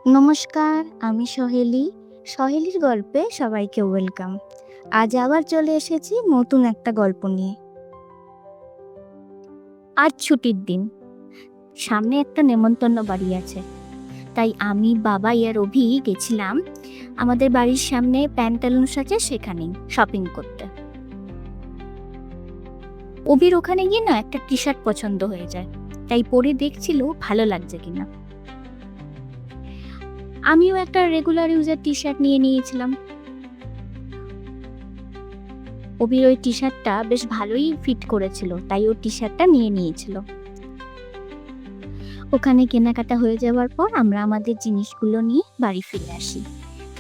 নমস্কার, আমি সহেলি। সহেলির গল্পে সবাইকে ওয়েলকাম। আজ আবার চলে এসেছি নতুন একটা গল্প নিয়ে। আজ ছুটির দিন, সামনে একটা নেমন্তন্ন বাড়ি আছে, তাই আমি, বাবা আর অভি গেছিলাম আমাদের বাড়ির সামনে প্যান্টালুন্স আছে সেখানেই শপিং করতে। অভির ওখানে গিয়ে না একটা টি শার্ট পছন্দ হয়ে যায়, তাই পরে দেখছিল ভালো লাগছে কিনা। আমিও একটা রেগুলার ইউজের টি শার্ট নিয়ে নিয়েছিলাম। অভির ওই টি শার্টটা বেশ ভালোই ফিট করেছিল, তাই ও টি শার্টটা নিয়ে নিয়েছিল। ওখানে কেনাকাটা হয়ে যাওয়ার পর আমরা আমাদের জিনিসগুলো নিয়ে বাড়ি ফিরে আসি।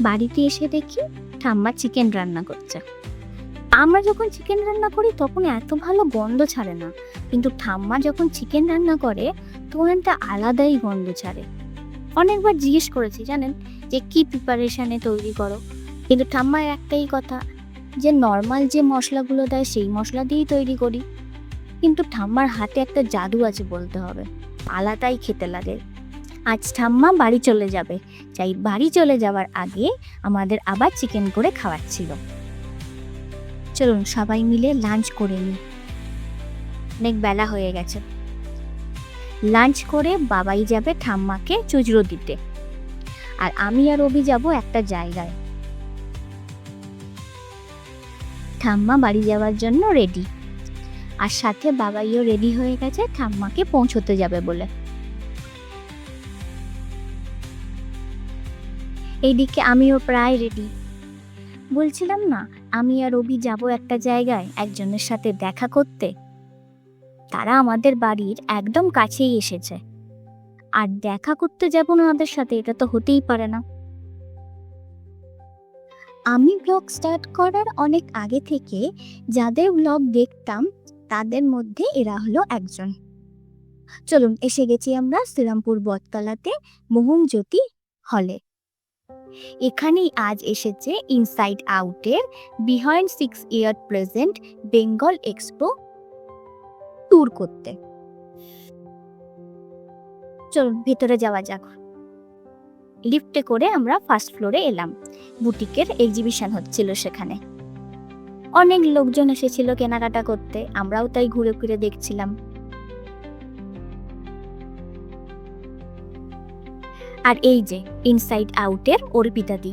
বাড়িতে এসে দেখি ঠাম্মা চিকেন রান্না করছে। আমরা যখন চিকেন রান্না করি তখন এত ভালো গন্ধ ছাড়ে না, কিন্তু ঠাম্মা যখন চিকেন রান্না করে তখন একটা আলাদাই গন্ধ ছাড়ে। অনেকবার জিজ্ঞেস করেছি জানেন, যে কি প্রিপারেশনে তৈরি করো, কিন্তু ঠাম্মার একটাই কথা, যে নর্মাল যে মশলাগুলো দেয় সেই মশলা দিয়েই তৈরি করি। কিন্তু ঠাম্মার হাতে একটা জাদু আছে বলতে হবে, আলাদাই খেতে লাগে। আজ ঠাম্মা বাড়ি চলে যাবে, তাই বাড়ি চলে যাওয়ার আগে আমাদের আবার চিকেন করে খাওয়াচ্ছিল। চলুন সবাই মিলে লাঞ্চ করে নিই, অনেক বেলা হয়ে গেছে। লাঞ্চ করে বাবাই যাবে ঠাম্মাকে চুজরো দিতে, আর আমি আর অভি যাব একটা জায়গায়। ঠাম্মা বাড়ি যাওয়ার জন্য রেডি, আর সাথে বাবাইও রেডি হয়ে গেছে ঠাম্মাকে পৌঁছতে যাবে বলে। এইদিকে আমিও প্রায় রেডি। বলছিলাম না, আমি আর অভি যাব একটা জায়গায় একজনের সাথে দেখা করতে। তারা আমাদের বাড়ির একদম কাছেই এসেছে, আর দেখা করতে যাব না ওদের সাথে, এটা তো হতেই পারে না। আমি ব্লগ স্টার্ট করার অনেক আগে থেকে যাদের ব্লগ দেখতাম তাদের মধ্যে এরা হলো একজন। চলুন, এসে গেছি আমরা শ্রীরামপুর বটতলাতে মোহনজ্যোতি হলে। এখানেই আজ এসেছে ইনসাইড আউটের বিহাইন্ড 6 ইয়ার প্রেজেন্ট বেঙ্গল এক্সপো ট্যুর করতে। চলুন ভেতরে যাওয়া যাক। লিফটে করে আমরা ফার্স্ট ফ্লোরে এলাম। বুটিকের এক্সিবিশন হচ্ছিল সেখানে, অনেক লোকজন এসেছিল কেনাকাটা করতে, আমরাও তাই ঘুরে ফিরে দেখছিলাম। আর এই যে ইনসাইড আউটের অর্পিতা দি,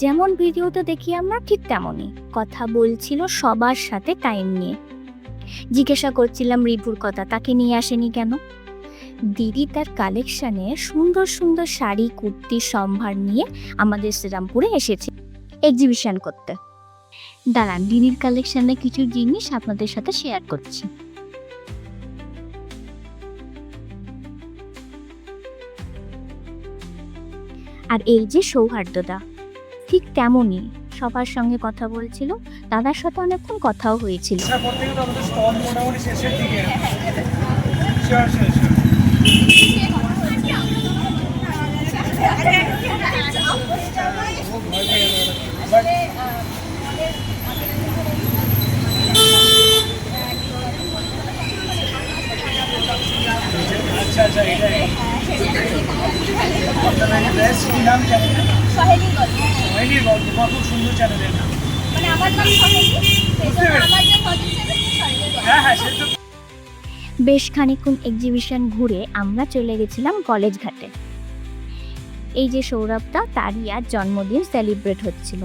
যেমন ভিডিওতে দেখি আমরা ঠিক তেমনই কথা বলছিল সবার সাথে টাইম নিয়ে। জিজ্ঞাসা করছিলাম রিপুর কথা, তাকে নিয়ে আসেনি কেন। দিদি তার কালেকশনে সুন্দর সুন্দর শাড়ি কুর্তি সম্ভার নিয়ে আমাদের শ্রীরামপুরে এসেছে এক্সিবিশন করতে। দাঁড়ান, দিদির কালেকশনে কিছু জিনিস আপনাদের সাথে শেয়ার করছি। আর এই যে সৌহার্দ্যদা, ঠিক তেমনই সবার সঙ্গে কথা বলছিল, দাদার সাথে অনেকক্ষণ কথাও হয়েছিল। বেশ খানিকক্ষণ এক্সিবিশন ঘুরে আমরা চলে গেছিলাম কলেজ ঘাটে। এই যে সৌরভদা, তারই আজ জন্মদিন সেলিব্রেট হচ্ছিল।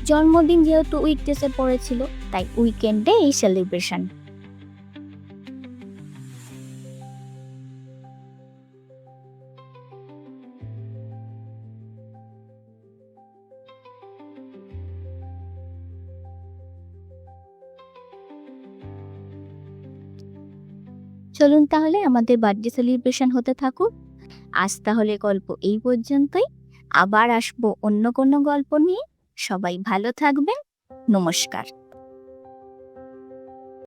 জন্মদিন যেহেতু উইকডেসে পড়েছিল, তাই উইকেন্ডে এই সেলিব্রেশন। চলুন তাহলে আমাদের বার্থডে সেলিব্রেশন হতে থাকুক। আজ তাহলে গল্প এই পর্যন্তই, আবার আসবো অন্য কোনো গল্প নিয়ে। সবাই ভালো থাকবেন, নমস্কার।